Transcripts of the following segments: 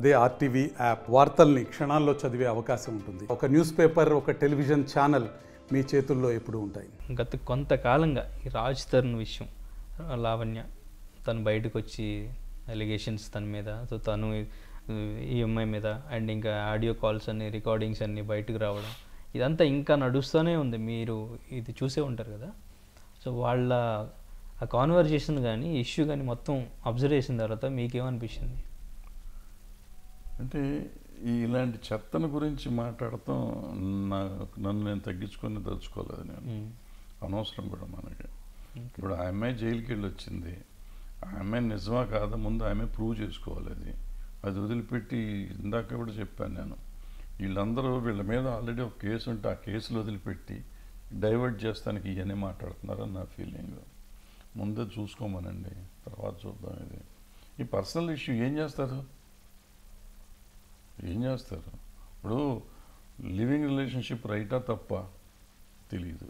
అదే RTV app వార్తల్ని క్షణాల్లో చదివే అవకాశం ఉంటుంది. ఒక న్యూస్ పేపర్, ఒక టెలివిజన్ ఛానల్ మీ చేతుల్లో ఎప్పుడూ ఉంటాయి. గత కొంతకాలంగా ఈ రాజ్ తరుణ్ విషయం, లావణ్య తను బయటకు వచ్చి ఎలిగేషన్స్ తన మీద, సో తను ఈ అమ్మాయి మీద, అండ్ ఇంకా ఆడియో కాల్స్ అన్ని, రికార్డింగ్స్ అన్నీ బయటకు రావడం, ఇదంతా ఇంకా నడుస్తూనే ఉంది. మీరు ఇది చూసే ఉంటారు కదా. సో వాళ్ళ ఆ కాన్వర్జేషన్ కానీ ఇష్యూ కానీ మొత్తం అబ్జర్వ్ చేసిన తర్వాత మీకేమనిపించింది? అంటే ఇలాంటి చెత్తను గురించి మాట్లాడటం నన్ను నేను తగ్గించుకొని దలుచుకోలేదు. నేను అనవసరం కూడా మనకి. ఇప్పుడు ఆ అమ్మాయి జైలుకి వెళ్ళి వచ్చింది, ఆ అమ్మాయి నిజమా కాదా ముందు ఆమె ప్రూవ్ చేసుకోవాలి. అది వదిలిపెట్టి, ఇందాక కూడా చెప్పాను నేను, వీళ్ళందరూ వీళ్ళ మీద ఆల్రెడీ ఒక కేసు ఉంటే ఆ కేసులు వదిలిపెట్టి డైవర్ట్ చేస్తానికి ఇవన్నీ మాట్లాడుతున్నారని నా ఫీలింగ్. ముందే చూసుకోమనండి, తర్వాత చూద్దాం. ఇది ఈ పర్సనల్ ఇష్యూ ఏం చేస్తారు? ఇప్పుడు లివింగ్ రిలేషన్షిప్ రైటా తప్ప తెలియదు.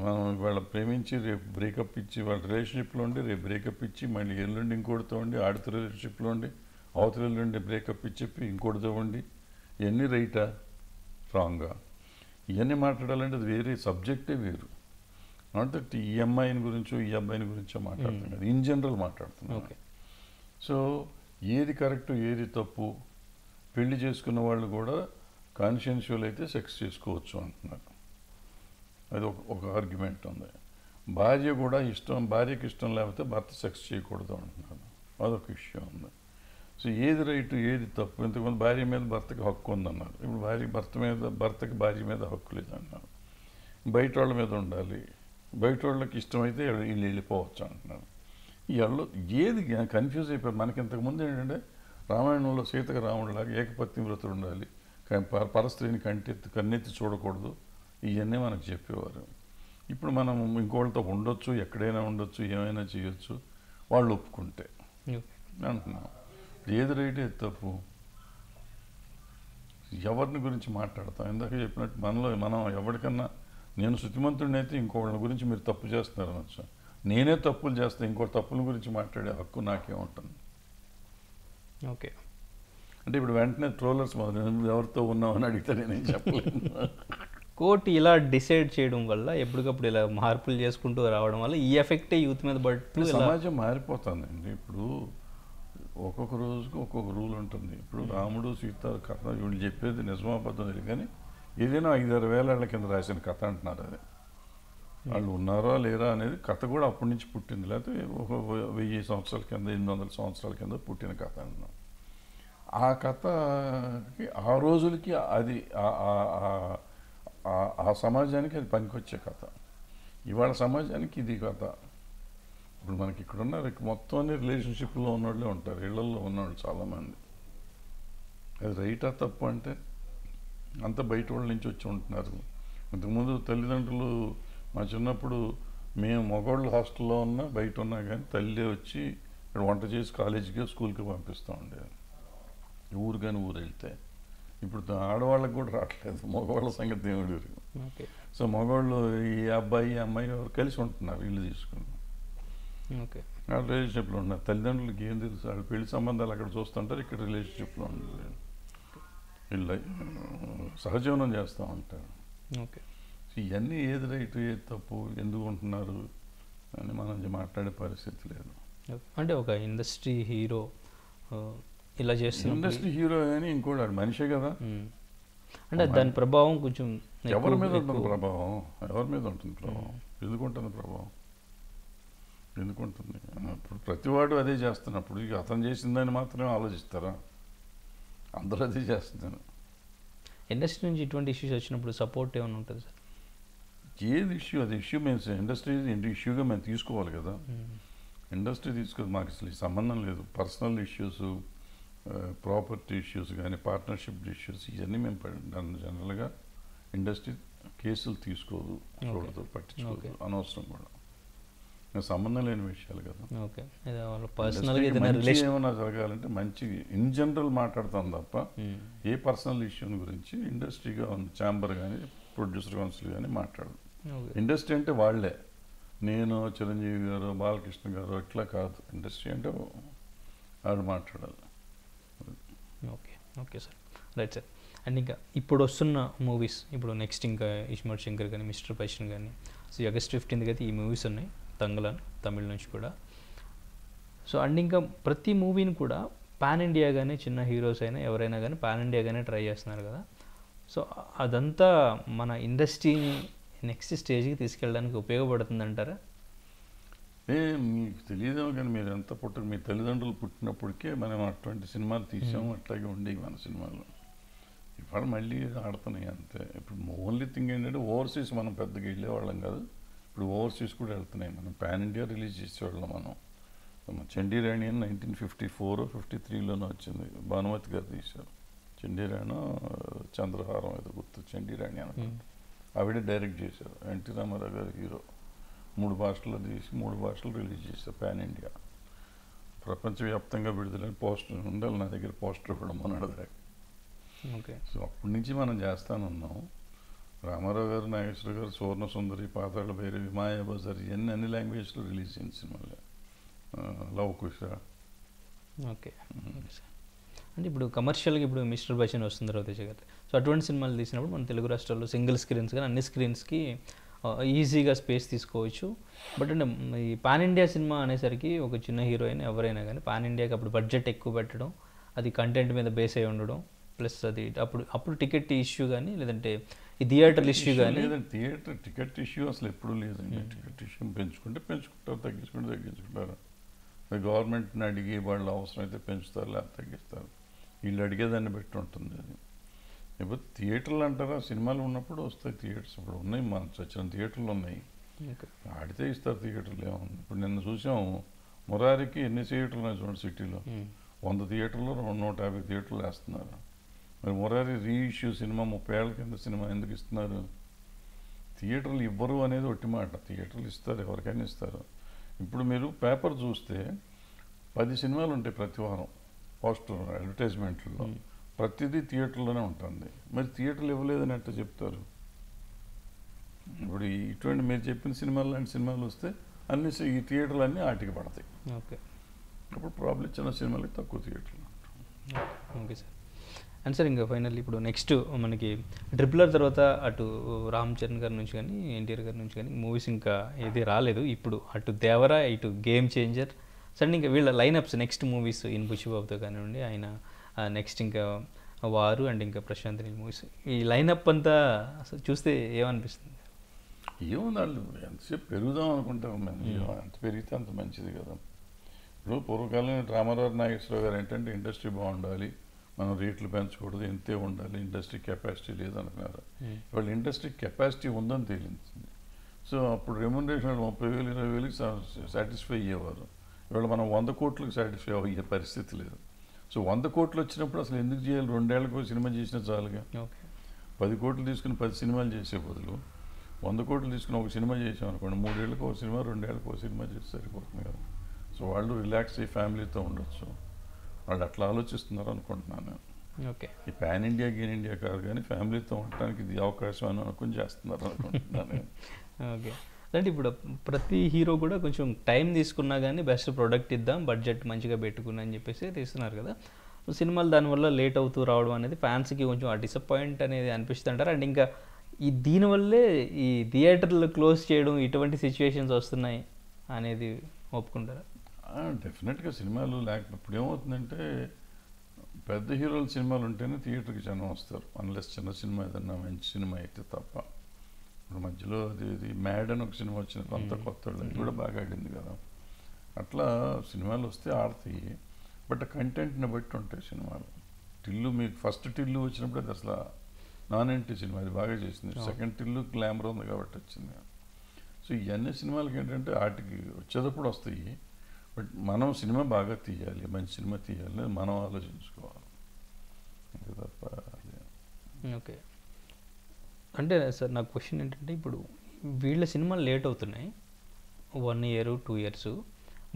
మనం వాళ్ళ ప్రేమించి రేపు బ్రేకప్ ఇచ్చి, వాళ్ళ రిలేషన్షిప్లో ఉండి రేపు బ్రేకప్ ఇచ్చి, మళ్ళీ ఎల్లుండి ఇంకోటితో ఉండి, ఆడితో రిలేషన్షిప్లో ఉండి అవతల ఎల్లుండి బ్రేకప్ ఇచ్చి చెప్పి ఇంకోటితో ఉండి, ఇవన్నీ రైటా రాంగా? ఇవన్నీ మాట్లాడాలంటే అది వేరే సబ్జెక్టే వేరు. నాట్ దట్ ఈ అమ్మాయిని గురించో ఈ అబ్బాయిని గురించో మాట్లాడుతున్నాం కదా, ఇన్ జనరల్ మాట్లాడుతున్నాం. సో ఏది కరెక్ట్ ఏది తప్పు, పెళ్లి చేసుకున్న వాళ్ళు కూడా కాన్షియన్షియల్ అయితే సెక్స్ చేసుకోవచ్చు అంటున్నారు. అది ఒక ఆర్గ్యుమెంట్ ఉంది. భార్య కూడా భార్యకి ఇష్టం లేకపోతే భర్త సెక్స్ చేయకూడదు అంటున్నారు. అదొక ఇష్యూ ఉంది. సో ఏది రైట్ ఏది తప్పు? ఇంతకుముందు భార్య మీద భర్తకి హక్కు ఉందన్నారు, ఇప్పుడు భర్తకి భార్య మీద హక్కు లేదన్నారు. బయట వాళ్ళ మీద ఉండాలి, బయట వాళ్ళకి ఇష్టమైతే వీళ్ళు వెళ్ళిపోవచ్చు అంటున్నారు. వీళ్ళు ఏది కన్ఫ్యూజ్ అయిపోయారు. మనకి ఇంతకుముందు ఏంటంటే రామాయణంలో సీతకు రాముడిలాగా ఏకపత్ని వ్రతులు ఉండాలి, పరస్త్రీని కన్నెత్తి చూడకూడదు, ఇవన్నీ మనకు చెప్పేవారు. ఇప్పుడు మనం ఇంకోళ్ళతో ఉండొచ్చు, ఎక్కడైనా ఉండొచ్చు, ఏమైనా చేయొచ్చు వాళ్ళు ఒప్పుకుంటే అంటున్నాం. ఏది రైట్ ఏది తప్పు? ఎవరిని గురించి మాట్లాడతాం? ఇందాక చెప్పినట్టు మనం ఎవరికన్నా, నేను శృతిమంతుడిని అయితే ఇంకోళ్ళ గురించి మీరు తప్పు చేస్తున్నారు అనొచ్చు. నేనే తప్పులు చేస్తే ఇంకో తప్పుల గురించి మాట్లాడే హక్కు నాకేముంటుంది? ఓకే. అంటే ఇప్పుడు వెంటనే ట్రోలర్స్ ఎవరితో ఉన్నామని అడిగితే నేనేం చెప్పలేను. కోర్టు ఇలా డిసైడ్ చేయడం వల్ల, ఎప్పటికప్పుడు ఇలా మార్పులు చేసుకుంటూ రావడం వల్ల ఈ ఎఫెక్టే యూత్ మీద పడుతూ సమాజం మారిపోతుందండి. ఇప్పుడు ఒక్కొక్క రోజుకు ఒక్కొక్క రూల్ ఉంటుంది. ఇప్పుడు రాముడు సీత కథ వీళ్ళు చెప్పేది నిజమాబద్ధం లేదు, కానీ ఏదైనా 5-6 వేల ఏళ్ల కింద రాసిన కథ అంటున్నారు. అది వాళ్ళు ఉన్నారా లేరా అనేది కథ కూడా అప్పటి నుంచి పుట్టింది, లేకపోతే ఒక 1000 సంవత్సరాల కింద 800 సంవత్సరాల కింద పుట్టిన కథ అంటున్నాం. ఆ కథకి ఆ రోజులకి అది ఆ సమాజానికి అది పనికొచ్చే కథ. ఇవాళ సమాజానికి ఇది కథ. ఇప్పుడు మనకి ఇక్కడ ఉన్నారు మొత్తం రిలేషన్షిప్లో ఉన్నోళ్ళే ఉంటారు, ఇళ్లలో ఉన్నవాళ్ళు చాలామంది. అది రైటా తప్పు అంటే అంత బయట వాళ్ళ నుంచి వచ్చి ఉంటున్నారు. ఇంతకుముందు తల్లిదండ్రులు, మా చిన్నప్పుడు మేము మగవాళ్ళు హాస్టల్లో ఉన్నా బయట ఉన్నా కానీ తల్లి వచ్చి ఇక్కడ వంట చేసి కాలేజీకి స్కూల్కి పంపిస్తూ ఉండేది, ఊరు కానీ ఊరు వెళ్తే. ఇప్పుడు ఆడవాళ్ళకి కూడా రావట్లేదు, మగవాళ్ళ సంగతి దేవుడు. సో మగవాళ్ళు ఈ అబ్బాయి అమ్మాయి ఎవరు కలిసి ఉంటున్నారు, ఇల్లు తీసుకుని వాళ్ళ రిలేషన్షిప్లో ఉన్నారు. తల్లిదండ్రులకి ఏం తెలుసు? వాళ్ళు పెళ్లి సంబంధాలు అక్కడ చూస్తుంటారు, ఇక్కడ రిలేషన్షిప్లో ఉండలేదు, వీళ్ళు సహజీవనం చేస్తూ ఉంటారు. ఇవన్నీ ఏది రైట్ ఏది తప్పు, ఎందుకు ఉంటున్నారు అని మనం మాట్లాడే పరిస్థితి లేదు. అంటే ఒక ఇండస్ట్రీ హీరో ఇలా చేస్తున్నారు. ఇండస్ట్రీ హీరో కానీ ఇంకోటి మనిషే కదా. అంటే దాని ప్రభావం కొంచెం ఎవరి మీద ఉంటుంది ప్రభావం? ఎవరి మీద ఉంటుంది ప్రభావం? ఎందుకుంటుంది ప్రభావం? ఎందుకుంటుంది? ఇప్పుడు ప్రతివాడు అదే చేస్తున్నప్పుడు ఇక అతను చేసిందని మాత్రమే ఆలోచిస్తారా? అందరూ అదే చేస్తున్నారు. ఇండస్ట్రీ నుంచి ఇటువంటి ఇష్యూస్ వచ్చినప్పుడు సపోర్ట్ ఏమైనా ఉంటుంది సార్? ఏది ఇష్యూ అది ఇష్యూ మేము ఇండస్ట్రీ ఇష్యూగా మేము తీసుకోవాలి కదా. ఇండస్ట్రీ తీసుకోవాలి, మాకు అసలు సంబంధం లేదు. పర్సనల్ ఇష్యూస్, ప్రాపర్టీ ఇష్యూస్ కానీ పార్ట్నర్షిప్ ఇష్యూస్ ఇవన్నీ మేము జనరల్గా ఇండస్ట్రీ కేసులు తీసుకోదు, చూడదు, పట్టించుకోదు, అనవసరం కూడా. సంబంధం లేని విషయాలు కదా. ఏమైనా జరగాలంటే మంచి ఇన్ జనరల్ మాట్లాడతాం తప్ప ఏ పర్సనల్ ఇష్యూని గురించి ఇండస్ట్రీగా ఉంది ఛాంబర్ కానీ ప్రొడ్యూసర్ కౌన్సిల్ కానీ మాట్లాడదు. ఇండస్ట్రీ అంటే వాళ్ళే, నేను చిరంజీవి గారు బాలకృష్ణ గారు ఇట్లా కాదు. ఇండస్ట్రీ అంటే వాళ్ళు మాట్లాడాలి. Okay sir, right sir. And ఇంకా ఇప్పుడు వస్తున్న మూవీస్, ఇప్పుడు నెక్స్ట్ ఇంకా ఇస్మార్ట్ శంకర్ కానీ మిస్టర్ పైషన్ కానీ, సో ఆగస్ట్ 15th అయితే ఈ మూవీస్ ఉన్నాయి, తంగలాన్ తమిళ నుంచి కూడా. సో అండ్ ఇంకా ప్రతి మూవీని కూడా పాన్ ఇండియాగానే, చిన్న హీరోస్ అయినా ఎవరైనా కానీ పాన్ ఇండియాగానే ట్రై చేస్తున్నారు కదా. సో అదంతా మన ఇండస్ట్రీని నెక్స్ట్ స్టేజ్కి తీసుకెళ్ళడానికి ఉపయోగపడుతుంది అంటారా? మీకు తెలియదేమో కానీ మీరు ఎంత మీ తల్లిదండ్రులు పుట్టినప్పటికే మనం అటువంటి సినిమాలు తీసాము, అట్లాగే ఉండేవి మన సినిమాలు. ఇవాళ మళ్ళీ ఆడుతున్నాయి అంతే. ఇప్పుడు ఓన్లీ థింగ్ ఏంటంటే ఓవర్సీస్ మనం పెద్దగా వెళ్ళేవాళ్ళం కాదు, ఇప్పుడు ఓవర్సీస్ కూడా వెళ్తున్నాయి. మనం పాన్ ఇండియా రిలీజ్ చేసేవాళ్ళం. మనం చండీరాణి అని 1954 53లోనే వచ్చింది, భానుమతి గారు తీశారు. చండీరాణి చంద్రహారం ఏదో గుర్తు, చండీరాణి అనుకుంటా, ఆవిడే డైరెక్ట్ చేశారు. ఎన్టీ రామారావు గారు హీరో. 3 భాషల్లో తీసి 3 భాషలు రిలీజ్ చేశారు పాన్ ఇండియా. ప్రపంచవ్యాప్తంగా విడుదలైన పోస్టర్ ఉండాలి నా దగ్గర, పోస్టర్ కూడా మొన్నటిదాకా. ఓకే. సో అప్పటి నుంచి మనం చేస్తానున్నాం. రామారావు గారు, నాగేశ్వర గారు, సువర్ణ సుందరి, పాతాళ భైరవి, మాయాబజార్ ఇవన్నీ అన్ని లాంగ్వేజ్లో రిలీజ్ అయింది సినిమాలు. లవ్ కుష. Okay sir. అంటే ఇప్పుడు కమర్షియల్గా ఇప్పుడు మిస్టర్ బచ్చన్ వస్తుంది రవితేజ గారు. సో అటువంటి సినిమాలు తీసినప్పుడు మన తెలుగు రాష్ట్రాల్లో సింగిల్ స్క్రీన్స్ కానీ అన్ని స్క్రీన్స్కి ఈజీగా స్పేస్ తీసుకోవచ్చు. బట్ అంటే ఈ పాన్ ఇండియా సినిమా అనేసరికి ఒక చిన్న హీరోయిన్ ఎవరైనా కానీ పాన్ ఇండియాకి అప్పుడు బడ్జెట్ ఎక్కువ పెట్టడం, అది కంటెంట్ మీద బేస్ అయి ఉండడం, ప్లస్ అది అప్పుడు టికెట్ ఇష్యూ కానీ లేదంటే ఈ థియేటర్ ఇష్యూ కానీ. థియేటర్ టికెట్ ఇష్యూ అసలు ఎప్పుడూ లేదండి. టికెట్ ఇష్యూ పెంచుకుంటారు, తగ్గించుకుంటారు. గవర్నమెంట్ని అడిగి వాళ్ళు అవసరం అయితే పెంచుతారు, లేకపోతే తగ్గిస్తారు. వీళ్ళు అడిగేదాన్ని బట్టి ఉంటుంది అది. ఇప్పుడు థియేటర్లు అంటారా, సినిమాలు ఉన్నప్పుడు వస్తాయి థియేటర్స్. ఇప్పుడు ఉన్నాయి, మన చచ్చిన థియేటర్లు ఉన్నాయి, ఆడితే ఇస్తారు థియేటర్లు. ఏముంది ఇప్పుడు నిన్న చూసాం మురారికి ఎన్ని థియేటర్లు ఉన్నాయి చూడండి సిటీలో. 100 థియేటర్లు 150 థియేటర్లు వేస్తున్నారు. మరి మురారి రీఇష్యూ సినిమా 30 ఏళ్ల కింద సినిమా ఎందుకు ఇస్తున్నారు? థియేటర్లు ఇవ్వరు అనేది ఒట్టి మాట. థియేటర్లు ఇస్తారు, ఎవరికైనా ఇస్తారు. ఇప్పుడు మీరు పేపర్ చూస్తే 10 సినిమాలు ఉంటాయి ప్రతి వారం పోస్టర్ అడ్వర్టైజ్మెంట్లో, ప్రతిదీ థియేటర్లోనే ఉంటుంది. మరి థియేటర్లు ఇవ్వలేదని ఎట్లా చెప్తారు? ఇప్పుడు ఇటువంటి మీరు చెప్పిన సినిమాలు లాంటి సినిమాలు వస్తే అన్ని ఈ థియేటర్లు అన్నీ ఆటికి పడతాయి. ఓకే. అప్పుడు ప్రాబ్లం చిన్న సినిమాలకి తక్కువ థియేటర్లు. Okay sir. అండ్ సార్ ఇంకా ఫైనల్లీ ఇప్పుడు నెక్స్ట్ మనకి ట్రిపులర్ తర్వాత అటు రామ్ చరణ్ గారి నుంచి కానీ ఎన్టీఆర్ గారి నుంచి కానీ మూవీస్ ఇంకా ఏది రాలేదు. ఇప్పుడు అటు దేవరా, ఇటు గేమ్ చేంజర్, సరే ఇంకా వీళ్ళ లైనప్స్ నెక్స్ట్ మూవీస్ ఇన్ బుచ్చిబాబుతో కానివ్వండి, ఆయన నెక్స్ట్ ఇంకా వారు అండ్ ఇంకా ప్రశాంత్ నీల్ మూవీస్, ఈ లైనప్ అంతా అసలు చూస్తే ఏమనిపిస్తుంది? ఏముంది, వాళ్ళు ఎంతసేపు పెరుగుదాం అనుకుంటారు. మేము ఎంత పెరిగితే అంత మంచిది కదా. ఇప్పుడు పూర్వకాలం రామారావు, నాగేశ్వరరావు గారు ఏంటంటే ఇండస్ట్రీ బాగుండాలి, మనం రేట్లు పెంచకూడదు, ఎంతే ఉండాలి, ఇండస్ట్రీ కెపాసిటీ లేదనుకున్నారు. ఇవాళ ఇండస్ట్రీ కెపాసిటీ ఉందని తేలింది. సో అప్పుడు రెమ్యునరేషన్ 30,000 20,000కి సాటిస్ఫై అయ్యేవారు. ఇవాళ మనం 100 కోట్లకు సాటిస్ఫై అయ్యే పరిస్థితి లేదు. సో 100 కోట్లు వచ్చినప్పుడు అసలు ఎందుకు చేయాలి? 2 ఏళ్ళకు సినిమా చేసినా చాలుగా. 10 కోట్లు తీసుకుని 10 సినిమాలు చేసే బదులు 100 కోట్లు తీసుకుని ఒక సినిమా చేసాం అనుకోండి, 3 ఏళ్ళకి ఒక సినిమా, 2 ఏళ్ళకి ఒక సినిమా చేసి సరిపోతుంది కదా. సో వాళ్ళు రిలాక్స్ అయ్యి ఫ్యామిలీతో ఉండొచ్చు. వాళ్ళు అట్లా ఆలోచిస్తున్నారు అనుకుంటున్నాను. ఓకే. ఈ పాన్ ఇండియా గీన్ ఇండియా కాదు కానీ ఫ్యామిలీతో ఉండటానికి ఇది అవకాశం అని అనుకుని చేస్తున్నారు అనుకుంటున్నాను. ఓకే. అంటే ఇప్పుడు ప్రతి హీరో కూడా కొంచెం టైం తీసుకున్నా కానీ బెస్ట్ ప్రోడక్ట్ ఇద్దాం, బడ్జెట్ మంచిగా పెట్టుకున్నా అని చెప్పేసి తీస్తున్నారు కదా. సినిమాలు దానివల్ల లేట్ అవుతూ రావడం అనేది ఫ్యాన్స్కి కొంచెం ఆ డిసప్పాయింట్ అనేది అనిపిస్తుంది అంటారు. అండ్ ఇంకా దీనివల్లే ఈ థియేటర్లు క్లోజ్ చేయడం ఇటువంటి సిచ్యువేషన్స్ వస్తున్నాయి అనేది ఒప్పుకుంటారా? డెఫినెట్గా సినిమాలు లేకపోతే ఏమవుతుందంటే పెద్ద హీరోల సినిమాలు ఉంటేనే థియేటర్కి జనం వస్తారు, అన్లెస్ చిన్న సినిమా ఏదన్నా మంచి సినిమా అయితే తప్ప. ఇప్పుడు మధ్యలో అది మ్యాడ్ అని ఒక సినిమా వచ్చింది, అంత కొత్త అది కూడా బాగా ఆడింది కదా. అట్లా సినిమాలు వస్తే ఆడతాయి, బట్ కంటెంట్ని బట్టి ఉంటాయి సినిమాలు. టిల్లు మీకు ఫస్ట్ టిల్లు వచ్చినప్పుడు అది అసలు నాన్ ఎన్టీ సినిమా, అది బాగా చేసింది. సెకండ్ టిల్లు గ్లామర్ ఉంది కాబట్టి వచ్చింది. సో ఇవన్నీ సినిమాలకి ఏంటంటే వాటికి వచ్చేటప్పుడు వస్తాయి, బట్ మనం సినిమా బాగా తీయాలి, మంచి సినిమా తీయాలి మనం ఆలోచించుకోవాలి అంతే తప్ప. ఓకే. అంటే సార్ నా క్వశ్చన్ ఏంటంటే ఇప్పుడు వీళ్ళ సినిమాలు లేట్ అవుతున్నాయి 1 year 2 years,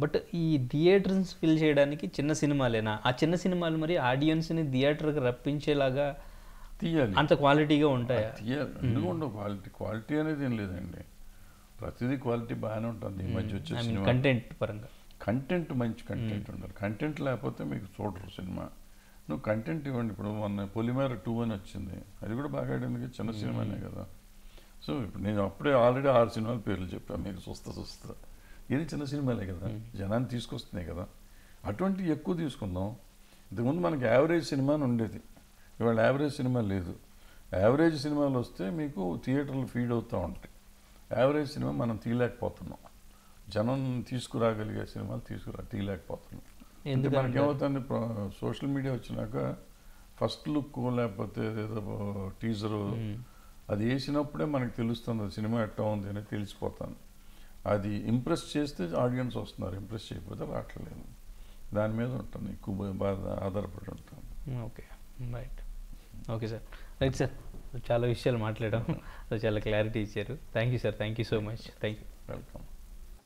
బట్ ఈ థియేటర్స్ ఫిల్ చేయడానికి చిన్న సినిమాలేనా? ఆ చిన్న సినిమాలు మరి ఆడియన్స్ని థియేటర్కి రప్పించేలాగా తీయాలి, అంత క్వాలిటీగా ఉంటాయా? తీయాలి. ఎందుకు ఉండవు? క్వాలిటీ అనేది ఏం లేదండి, ప్రతిదీ క్వాలిటీ బాగానే ఉంటుంది. ఈ మధ్య వచ్చే సినిమా కంటెంట్ పరంగా కంటెంట్ మంచి కంటెంట్ ఉండాలి. కంటెంట్ లేకపోతే మీకు చూడరు సినిమా. నువ్వు కంటెంట్ ఇవ్వండి. ఇప్పుడు మొన్న పొలిమేర 2 అని వచ్చింది, అది కూడా బాగా ఆడింది, చిన్న సినిమానే కదా. సో ఇప్పుడు నేను అప్పుడే ఆల్రెడీ 6 సినిమాల పేర్లు చెప్పాను, మీరు చూస్తా ఇది చిన్న సినిమాలే కదా, జనాన్ని తీసుకొస్తున్నాయి కదా. అటువంటి ఎక్కువ తీసుకుందాం. ఇంతకుముందు మనకి యావరేజ్ సినిమా అని ఉండేది, ఇవాళ యావరేజ్ సినిమా లేదు. యావరేజ్ సినిమాలు వస్తే మీకు థియేటర్లు ఫీడ్ అవుతూ ఉంటాయి. యావరేజ్ సినిమా మనం తీయలేకపోతున్నాం, జనం తీసుకురాగలిగే సినిమాలు తీయలేకపోతున్నాం. అంటే మనకి ఏమవుతుంది, సోషల్ మీడియా వచ్చినాక ఫస్ట్ లుక్ లేకపోతే ఏదో టీజరు అది వేసినప్పుడే మనకు తెలుస్తుంది సినిమా ఎట్లా ఉంది అనేది తెలిసిపోతుంది. అది ఇంప్రెస్ చేస్తే ఆడియన్స్ వస్తున్నారు, ఇంప్రెస్ చేయకపోతే రావట్లేదు. దాని మీద ఉంటుంది, ఎక్కువ బాగా ఆధారపడి ఉంటుంది. Okay right. Okay sir, right sir, చాలా విషయాలు మాట్లాడాం, చాలా క్లారిటీ ఇచ్చారు. Thank you sir, thank you so much. Thank you. Welcome.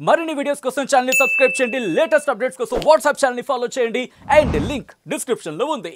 మరిన్ని వీడియోస్ కోసం ఛానల్ ని సబ్స్క్రైబ్ చేయండి, లేటెస్ట్ అప్డేట్స్ కోసం వాట్సాప్ ఛానల్ ని ఫాలో చేయండి, అండ్ లింక్ డిస్క్రిప్షన్ లో ఉంది.